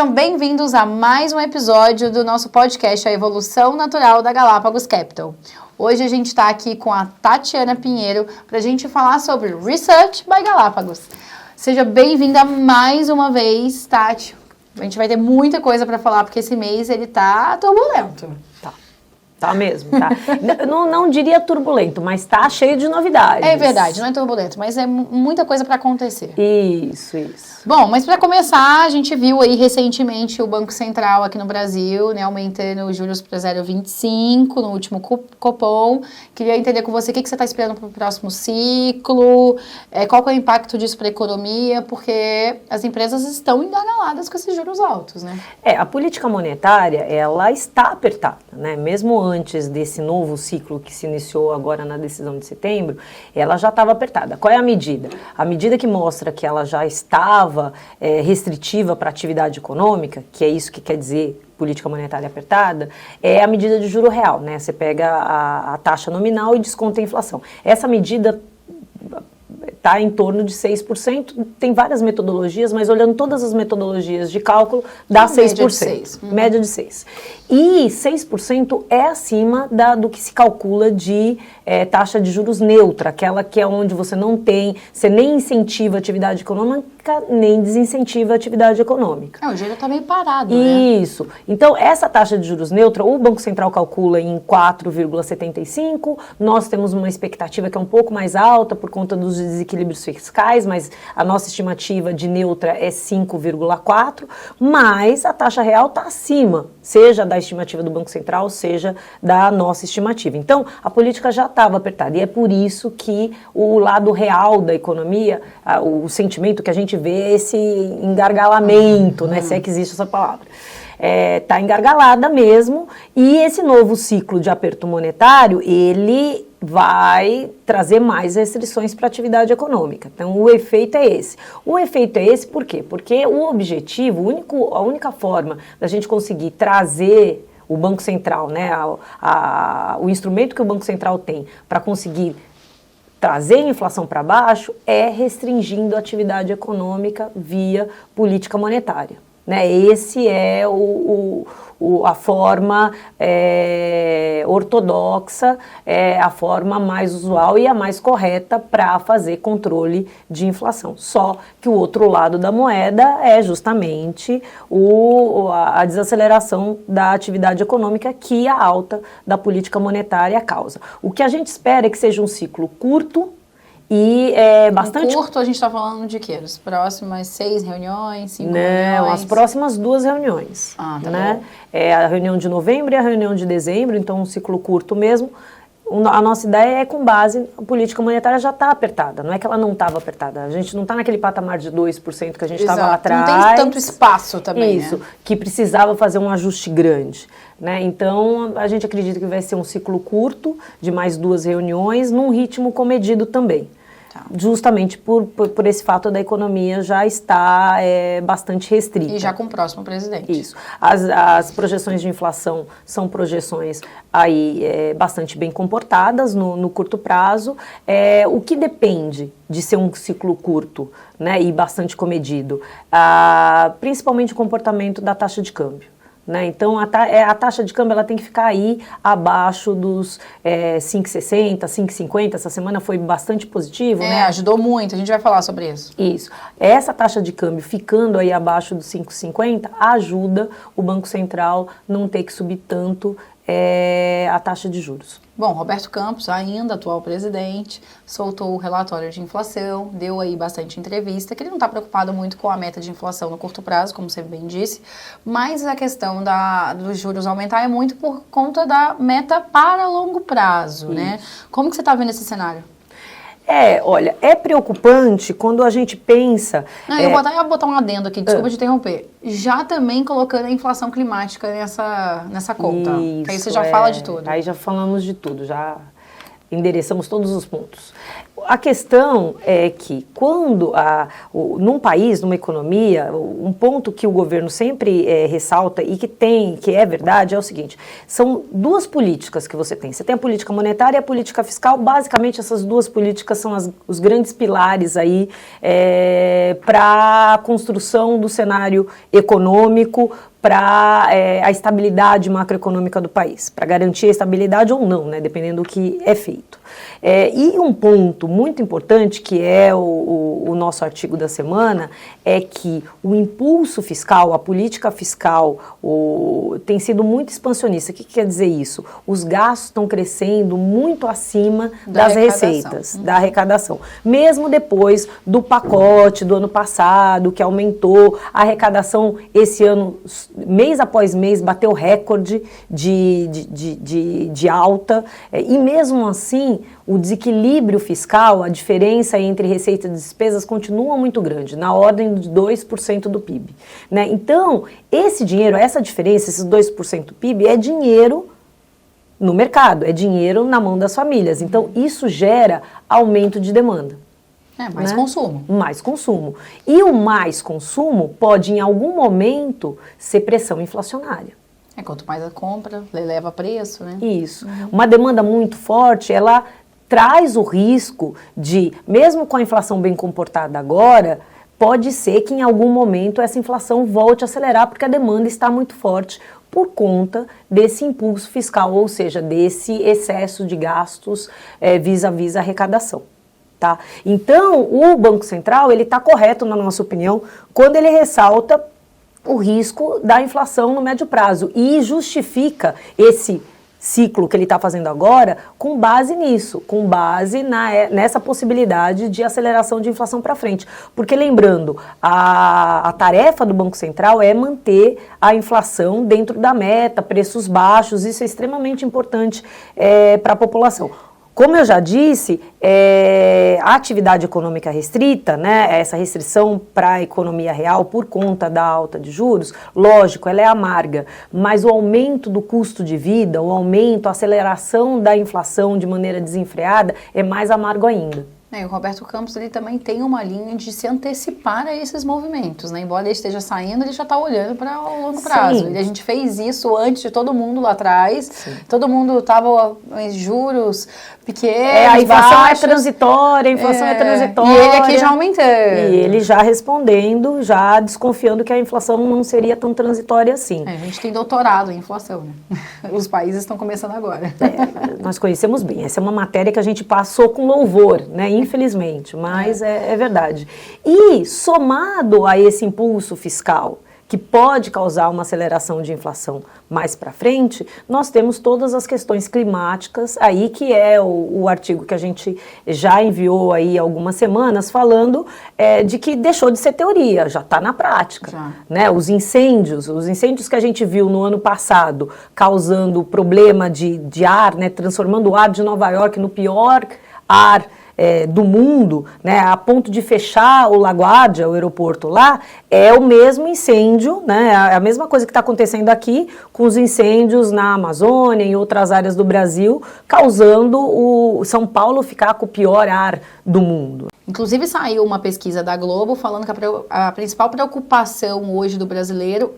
Sejam bem-vindos a mais um episódio do nosso podcast A Evolução Natural da Galápagos Capital. Hoje a gente está aqui com a Tatiana Pinheiro para a gente falar sobre Research by Galápagos. Seja bem-vinda mais uma vez, Tati. A gente vai ter muita coisa para falar porque esse mês ele tá turbulento. Tá mesmo, tá. não diria turbulento, mas tá cheio de novidades. É verdade, não é turbulento, mas é muita coisa para acontecer. Isso. Bom, mas para começar, a gente viu aí recentemente o Banco Central aqui no Brasil, né, aumentando os juros para 0,25 no último Copom. Queria entender com você o que você está esperando para o próximo ciclo, qual que é o impacto disso para a economia, porque as empresas estão engargaladas com esses juros altos, né? A política monetária, ela está apertada, né, mesmo antes desse novo ciclo que se iniciou agora na decisão de setembro, ela já estava apertada. Qual é a medida? A medida que mostra que ela já estava restritiva para a atividade econômica, que é isso que quer dizer política monetária apertada, é a medida de juro real, né? Você pega a taxa nominal e desconta a inflação. Essa medida está em torno de 6%, tem várias metodologias, mas olhando todas as metodologias de cálculo, dá 6%. Média de 6. Média de 6%. E 6% é acima do que se calcula de taxa de juros neutra, aquela que é onde você nem incentiva a atividade econômica, nem desincentiva a atividade econômica. O dinheiro está meio parado, né? Isso. Então, essa taxa de juros neutra, o Banco Central calcula em 4,75%, nós temos uma expectativa que é um pouco mais alta por conta dos desequilíbrios fiscais, mas a nossa estimativa de neutra é 5,4%, mas a taxa real está acima, seja da estimativa do Banco Central, seja da nossa estimativa. Então, a política já estava apertada, e é por isso que o lado real da economia, o sentimento que a gente vê é esse engargalamento, né, se é que existe essa palavra. Está engargalada mesmo, e esse novo ciclo de aperto monetário, ele vai trazer mais restrições para a atividade econômica. Então, o efeito é esse. O efeito é esse por quê? Porque o objetivo, a única forma da gente conseguir trazer o Banco Central, né, o instrumento que o Banco Central tem para conseguir trazer a inflação para baixo é restringindo a atividade econômica via política monetária. Né? Esse é a forma ortodoxa, a forma mais usual e a mais correta para fazer controle de inflação. Só que o outro lado da moeda é justamente a desaceleração da atividade econômica que a alta da política monetária causa. O que a gente espera é que seja um ciclo curto, e bastante curto, a gente está falando de quê? As próximas 6 reuniões, 5 reuniões? Não, as próximas 2 reuniões. Tá né? bom. A reunião de novembro e a reunião de dezembro, então um ciclo curto mesmo. A nossa ideia é com base, a política monetária já está apertada, não é que ela não estava apertada, a gente não está naquele patamar de 2% que a gente estava lá atrás. Não tem tanto espaço também, Isso, né? Que precisava fazer um ajuste grande. Né? Então, a gente acredita que vai ser um ciclo curto, de mais 2 reuniões, num ritmo comedido também. Justamente por esse fato da economia já estar bastante restrita. E já com o próximo presidente. Isso. As projeções de inflação são projeções aí bastante bem comportadas no curto prazo. O que depende de ser um ciclo curto, né, e bastante comedido? Principalmente o comportamento da taxa de câmbio. Né? Então, a taxa de câmbio ela tem que ficar aí abaixo dos 5,60, 5,50. Essa semana foi bastante positivo. Né? Ajudou muito, a gente vai falar sobre isso. Isso. Essa taxa de câmbio ficando aí abaixo dos 5,50 ajuda o Banco Central não ter que subir tanto a taxa de juros. Bom, Roberto Campos, ainda atual presidente, soltou o relatório de inflação, deu aí bastante entrevista, que ele não está preocupado muito com a meta de inflação no curto prazo, como você bem disse, mas a questão dos juros aumentar é muito por conta da meta para longo prazo, né? Como que você está vendo esse cenário? Olha, é preocupante quando a gente pensa... Eu vou botar um adendo aqui, desculpa te interromper. Já também colocando a inflação climática nessa conta. Isso, aí você já fala de tudo. Aí já falamos de tudo, já... endereçamos todos os pontos. A questão é que quando, num país, numa economia, um ponto que o governo sempre ressalta e que é verdade, é o seguinte, são duas políticas que você tem. Você tem a política monetária e a política fiscal. Basicamente, essas duas políticas são os grandes pilares aí para a construção do cenário econômico, para a estabilidade macroeconômica do país, para garantir a estabilidade ou não, né, dependendo do que é feito. E um ponto muito importante, que é o nosso artigo da semana, é que o impulso fiscal, a política fiscal, tem sido muito expansionista. O que quer dizer isso? Os gastos estão crescendo muito acima das receitas, da arrecadação. Mesmo depois do pacote do ano passado, que aumentou, a arrecadação esse ano, mês após mês, bateu recorde de alta, e mesmo assim, o desequilíbrio fiscal, a diferença entre receita e despesas continua muito grande, na ordem de 2% do PIB. Né? Então, esse dinheiro, essa diferença, esses 2% do PIB, é dinheiro no mercado, é dinheiro na mão das famílias. Então, isso gera aumento de demanda. Mais consumo. Mais consumo. E o mais consumo pode, em algum momento, ser pressão inflacionária. Quanto mais a compra, eleva preço, né? Isso. Uma demanda muito forte, ela traz o risco de, mesmo com a inflação bem comportada agora, pode ser que em algum momento essa inflação volte a acelerar, porque a demanda está muito forte por conta desse impulso fiscal, ou seja, desse excesso de gastos vis-à-vis a arrecadação. Tá? Então, o Banco Central, ele está correto, na nossa opinião, quando ele ressalta o risco da inflação no médio prazo e justifica esse ciclo que ele está fazendo agora com base nisso, com base nessa possibilidade de aceleração de inflação para frente. Porque, lembrando, a tarefa do Banco Central é manter a inflação dentro da meta, preços baixos, isso é extremamente importante para a população. Como eu já disse, a atividade econômica restrita, né, essa restrição para a economia real por conta da alta de juros, lógico, ela é amarga, mas o aumento do custo de vida, o aumento, a aceleração da inflação de maneira desenfreada é mais amargo ainda. O Roberto Campos, ele também tem uma linha de se antecipar a esses movimentos, né? Embora ele esteja saindo, ele já está olhando para o longo prazo. E a gente fez isso antes de todo mundo lá atrás. Sim. Todo mundo estava em juros pequenos, a inflação é transitória, a inflação é transitória. E ele aqui já aumentando. E ele já respondendo, já desconfiando que a inflação não seria tão transitória assim. A gente tem doutorado em inflação, né? Os países estão começando agora. Nós conhecemos bem. Essa é uma matéria que a gente passou com louvor, né? Infelizmente, mas é verdade. E, somado a esse impulso fiscal, que pode causar uma aceleração de inflação mais para frente, nós temos todas as questões climáticas aí, que é o artigo que a gente já enviou aí há algumas semanas, falando de que deixou de ser teoria, já está na prática. Né? Os incêndios que a gente viu no ano passado, causando problema de ar, né? Transformando o ar de Nova York no pior ar do mundo, né, a ponto de fechar o LaGuardia, o aeroporto lá, é o mesmo incêndio, né, a mesma coisa que está acontecendo aqui com os incêndios na Amazônia e em outras áreas do Brasil, causando o São Paulo ficar com o pior ar do mundo. Inclusive saiu uma pesquisa da Globo falando que a principal preocupação hoje do brasileiro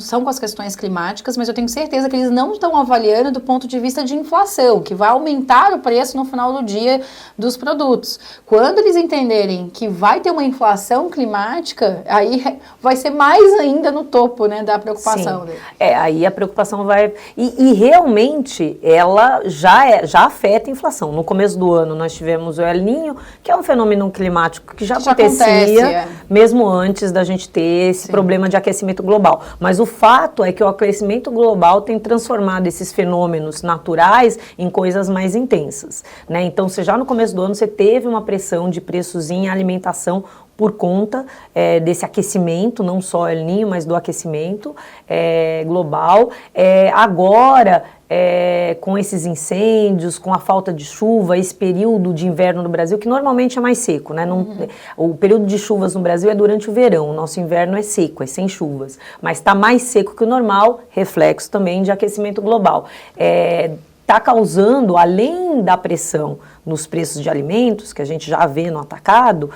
são com as questões climáticas, mas eu tenho certeza que eles não estão avaliando do ponto de vista de inflação, que vai aumentar o preço no final do dia dos produtos. Quando eles entenderem que vai ter uma inflação climática, aí vai ser mais ainda no topo, né, da preocupação. Aí a preocupação vai... E realmente ela já afeta a inflação. No começo do ano nós tivemos o El Niño, que é um fenômeno climático que já acontecia, mesmo antes da gente ter esse problema de aquecimento global. Mas o fato é que o aquecimento global tem transformado esses fenômenos naturais em coisas mais intensas, né? Então, já no começo do ano, você teve uma pressão de preços em alimentação por conta desse aquecimento, não só El Niño, mas do aquecimento global. Agora, com esses incêndios, com a falta de chuva, esse período de inverno no Brasil, que normalmente é mais seco, né? O período de chuvas no Brasil é durante o verão, o nosso inverno é seco, é sem chuvas, mas está mais seco que o normal, reflexo também de aquecimento global. está causando, além da pressão nos preços de alimentos, que a gente já vê no atacado,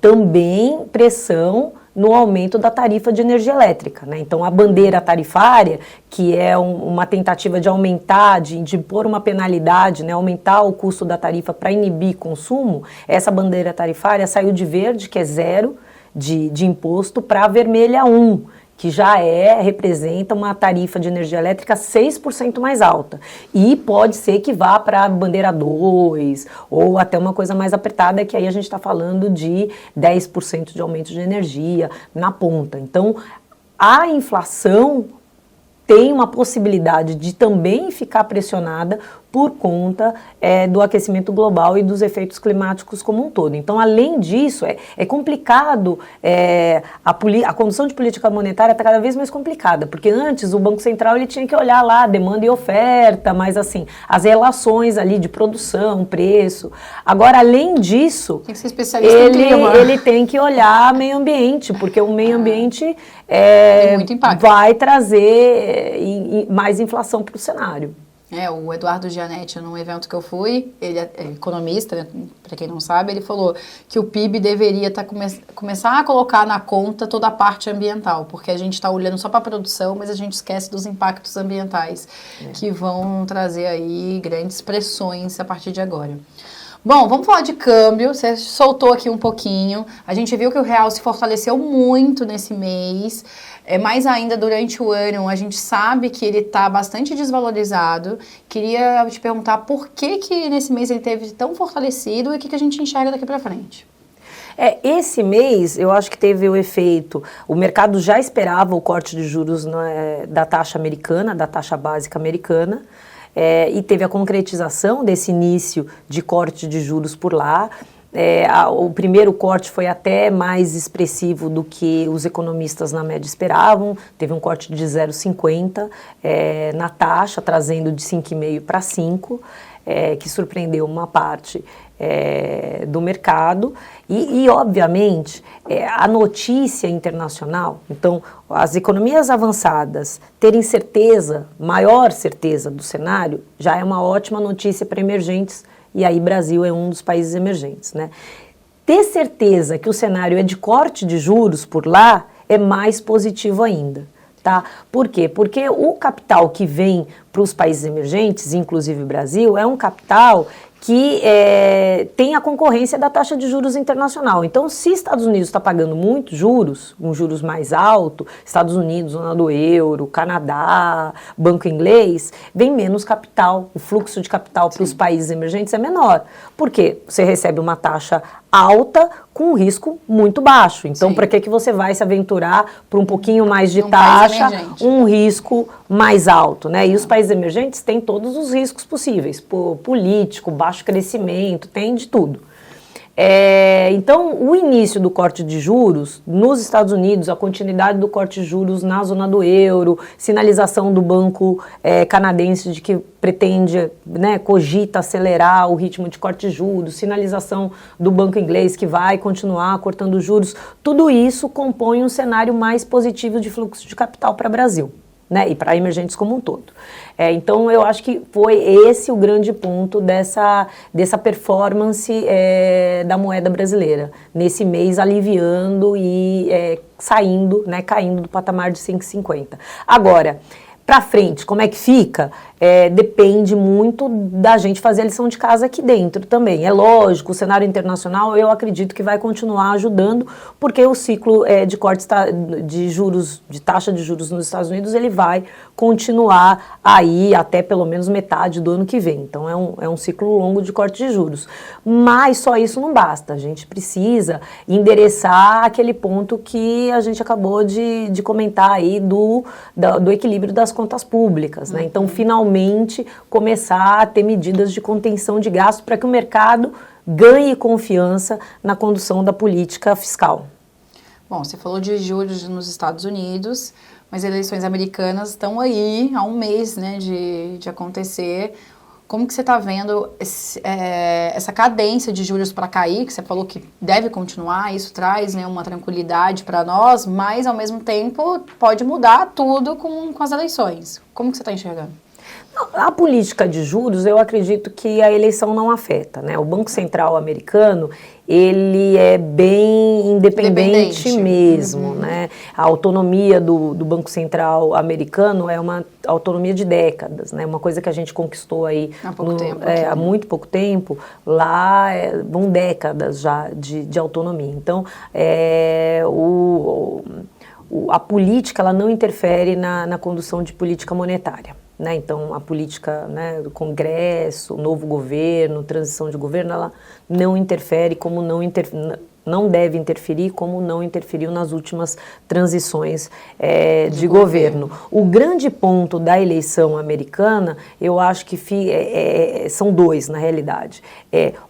também pressão no aumento da tarifa de energia elétrica, né? Então, a bandeira tarifária, que é uma tentativa de aumentar, de impor uma penalidade, né? Aumentar o custo da tarifa para inibir consumo, essa bandeira tarifária saiu de verde, que é 0 de imposto, para vermelha 1, que já representa uma tarifa de energia elétrica 6% mais alta. E pode ser que vá para a bandeira 2, ou até uma coisa mais apertada, que aí a gente está falando de 10% de aumento de energia na ponta. Então, a inflação tem uma possibilidade de também ficar pressionada por conta do aquecimento global e dos efeitos climáticos como um todo. Então, além disso, é complicado, a condução de política monetária está cada vez mais complicada, porque antes o Banco Central ele tinha que olhar lá demanda e oferta, mas assim, as relações ali de produção, preço. Agora, além disso, tem que ser especialista em clima. Ele tem que olhar meio ambiente, porque o meio ambiente tem muito impacto. Vai trazer mais inflação para o cenário. O Eduardo Gianetti, num evento que eu fui, ele é economista, né, para quem não sabe, ele falou que o PIB deveria começar a colocar na conta toda a parte ambiental, porque a gente está olhando só para a produção, mas a gente esquece dos impactos ambientais que vão trazer aí grandes pressões a partir de agora. Bom, vamos falar de câmbio, você soltou aqui um pouquinho, a gente viu que o real se fortaleceu muito nesse mês, mais ainda durante o ano, a gente sabe que ele está bastante desvalorizado. Queria te perguntar por que nesse mês ele esteve tão fortalecido e o que a gente enxerga daqui para frente. Esse mês, eu acho que teve o efeito, o mercado já esperava o corte de juros da taxa americana, da taxa básica americana, e teve a concretização desse início de corte de juros por lá. O primeiro corte foi até mais expressivo do que os economistas na média esperavam, teve um corte de 0,50 na taxa, trazendo de 5,5 para 5, que surpreendeu uma parte do mercado e obviamente, a notícia internacional, então as economias avançadas terem certeza, maior certeza do cenário, já é uma ótima notícia para emergentes. E aí Brasil é um dos países emergentes, né? Ter certeza que o cenário é de corte de juros por lá é mais positivo ainda, tá? Por quê? Porque o capital que vem para os países emergentes, inclusive o Brasil, é um capital que tem a concorrência da taxa de juros internacional. Então, se Estados Unidos está pagando muitos juros, um juros mais alto, Estados Unidos, zona do euro, Canadá, banco inglês, vem menos capital, o fluxo de capital para os países emergentes é menor. Por quê? Você recebe uma taxa alta com um risco muito baixo. Então, para que você vai se aventurar por um pouquinho mais de taxa, um risco mais alto, né? E os países emergentes têm todos os riscos possíveis, político, baixo crescimento, tem de tudo. Então, o início do corte de juros nos Estados Unidos, a continuidade do corte de juros na zona do euro, sinalização do banco canadense de que pretende, né, cogita acelerar o ritmo de corte de juros, sinalização do banco inglês que vai continuar cortando juros, tudo isso compõe um cenário mais positivo de fluxo de capital para o Brasil, né, e para emergentes como um todo. Então, eu acho que foi esse o grande ponto dessa performance da moeda brasileira, nesse mês aliviando e saindo, né, caindo do patamar de 5,50. Agora, para frente, como é que fica? Depende muito da gente fazer a lição de casa aqui dentro também. É lógico, o cenário internacional eu acredito que vai continuar ajudando, porque o ciclo de cortes de juros, de taxa de juros nos Estados Unidos, ele vai continuar aí até pelo menos metade do ano que vem. Então é um ciclo longo de corte de juros. Mas só isso não basta, a gente precisa endereçar aquele ponto que a gente acabou de comentar aí do equilíbrio das contas públicas, né? Então, finalmente, começar a ter medidas de contenção de gastos para que o mercado ganhe confiança na condução da política fiscal. Bom, você falou de juros nos Estados Unidos, mas eleições americanas estão aí há um mês, né, de acontecer. Como que você está vendo essa cadência de juros para cair, que você falou que deve continuar, isso traz, né, uma tranquilidade para nós, mas ao mesmo tempo pode mudar tudo com as eleições. Como que você está enxergando? A política de juros, eu acredito que a eleição não afeta, né? O Banco Central americano, ele é bem independente mesmo, né? A autonomia do Banco Central americano é uma autonomia de décadas, né? Uma coisa que a gente conquistou aí há muito pouco tempo, lá vão décadas já de autonomia. Então, a política ela não interfere na condução de política monetária. Né? Então, a política, né, do Congresso, novo governo, transição de governo, ela não interfere como não deve interferir, como não interferiu nas últimas transições de governo. O grande ponto da eleição americana, eu acho que são dois, na realidade.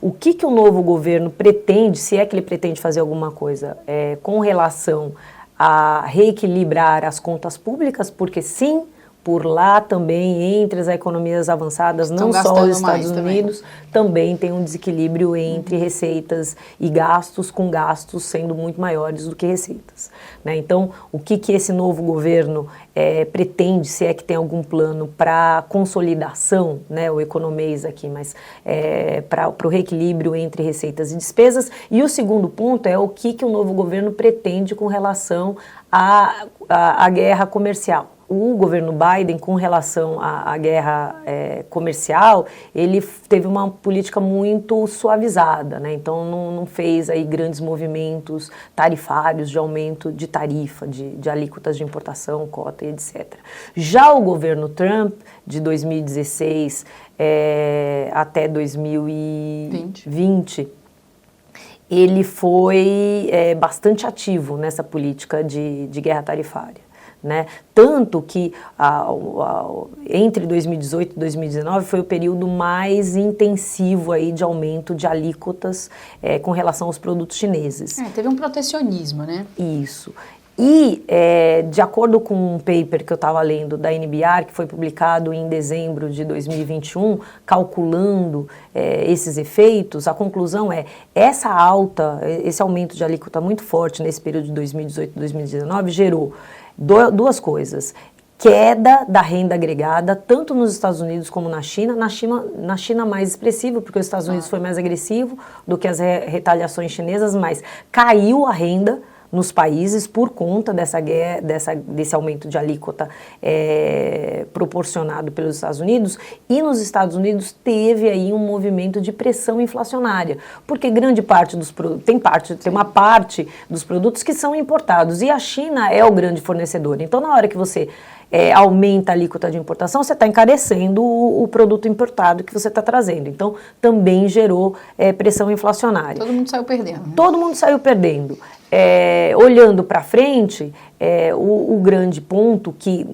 O que o novo governo pretende, se é que ele pretende fazer alguma coisa com relação a reequilibrar as contas públicas, porque sim, por lá também, entre as economias avançadas, não só os Estados Unidos, também tem um desequilíbrio entre receitas e gastos, com gastos sendo muito maiores do que receitas. Né? Então, o que esse novo governo pretende, se é que tem algum plano para consolidação, né, o economês aqui, mas para o reequilíbrio entre receitas e despesas. E o segundo ponto é o que o novo governo pretende com relação à guerra comercial. O governo Biden, com relação à guerra comercial, ele teve uma política muito suavizada, né? Então não fez aí grandes movimentos tarifários de aumento de tarifa, de alíquotas de importação, cota e etc. Já o governo Trump, de 2016 até 2020, ele foi bastante ativo nessa política de guerra tarifária. Né? Tanto que entre 2018 e 2019 foi o período mais intensivo aí de aumento de alíquotas com relação aos produtos chineses. Teve um protecionismo, né? Isso. E, de acordo com um paper que eu estava lendo da NBR, que foi publicado em dezembro de 2021, calculando esses efeitos, a conclusão esse aumento de alíquota muito forte nesse período de 2018 e 2019 gerou duas coisas: queda da renda agregada, tanto nos Estados Unidos como na China mais expressiva, porque os Estados Unidos foi mais agressivo do que as retaliações chinesas, mas caiu a renda nos países por conta desse aumento de alíquota proporcionado pelos Estados Unidos, e nos Estados Unidos teve aí um movimento de pressão inflacionária, porque grande parte dos produtos, tem uma parte dos produtos que são importados, e a China é o grande fornecedor. Então, na hora que você aumenta a alíquota de importação, você está encarecendo o produto importado que você está trazendo. Então, também gerou pressão inflacionária. Todo mundo saiu perdendo. Né? Todo mundo saiu perdendo. Olhando para frente, o grande ponto que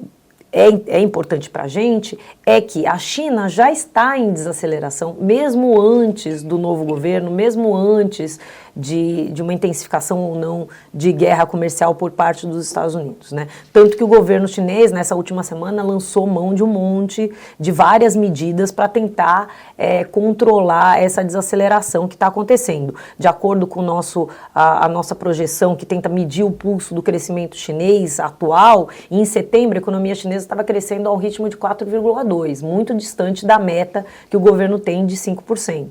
é importante para a gente é que a China já está em desaceleração, mesmo antes do novo governo, mesmo antes de uma intensificação ou não de guerra comercial por parte dos Estados Unidos, né? Tanto que o governo chinês, nessa última semana, lançou mão de várias medidas para tentar controlar essa desaceleração que está acontecendo. De acordo com a nossa projeção, que tenta medir o pulso do crescimento chinês atual, em setembro a economia chinesa estava crescendo ao ritmo de 4,2%, muito distante da meta que o governo tem de 5%.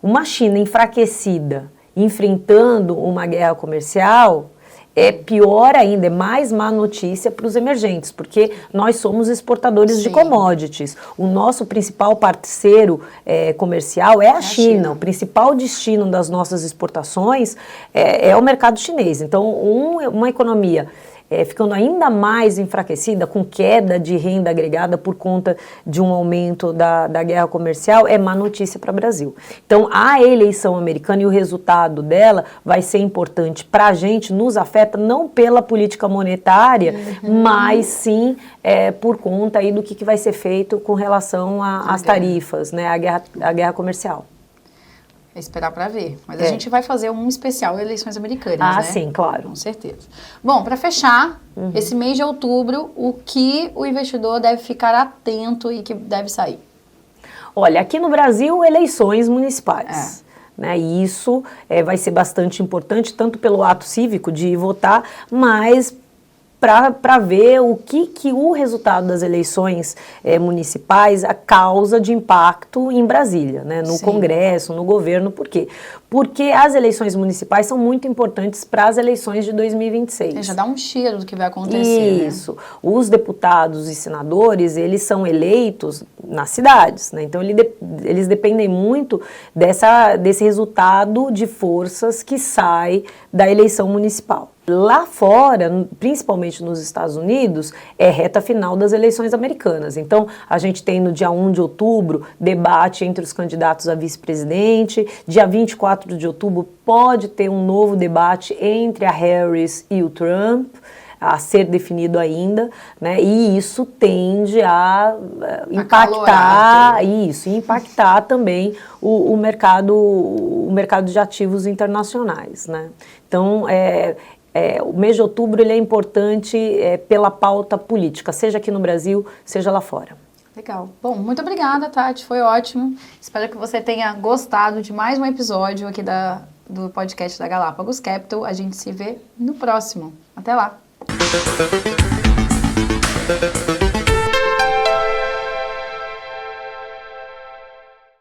Uma China enfraquecida, enfrentando uma guerra comercial, é pior ainda, é mais má notícia para os emergentes, porque nós somos exportadores de commodities. O nosso principal parceiro comercial é a China. O principal destino das nossas exportações é o mercado chinês. Então, uma economia ficando ainda mais enfraquecida, com queda de renda agregada por conta de um aumento da guerra comercial, é má notícia para o Brasil. Então, a eleição americana e o resultado dela vai ser importante para a gente, nos afeta não pela política monetária, mas sim por conta aí do que vai ser feito com relação às tarifas, né, a guerra comercial. É esperar para ver. Mas a gente vai fazer um especial eleições americanas, né? Ah, sim, claro. Com certeza. Bom, para fechar, esse mês de outubro, o que o investidor deve ficar atento e que deve sair? Olha, aqui no Brasil, eleições municipais. Né? E isso vai ser bastante importante, tanto pelo ato cívico de votar, mas para ver o que o resultado das eleições municipais causa de impacto em Brasília, né, no Congresso, no governo. Por quê? Porque as eleições municipais são muito importantes para as eleições de 2026. Já dá um cheiro do que vai acontecer. Isso. Né? Os deputados e senadores, eles são eleitos nas cidades, né? Então eles dependem muito desse resultado de forças que sai da eleição municipal. Lá fora, principalmente nos Estados Unidos, é reta final das eleições americanas. Então, a gente tem no dia 1 de outubro debate entre os candidatos a vice-presidente. Dia 24 de outubro pode ter um novo debate entre a Harris e o Trump, a ser definido ainda, né? E isso tende a impactar, impactar também o mercado de ativos internacionais, né? Então, o mês de outubro ele é importante pela pauta política, seja aqui no Brasil, seja lá fora. Legal. Bom, muito obrigada, Tati, foi ótimo. Espero que você tenha gostado de mais um episódio aqui do podcast da Galápagos Capital. A gente se vê no próximo. Até lá!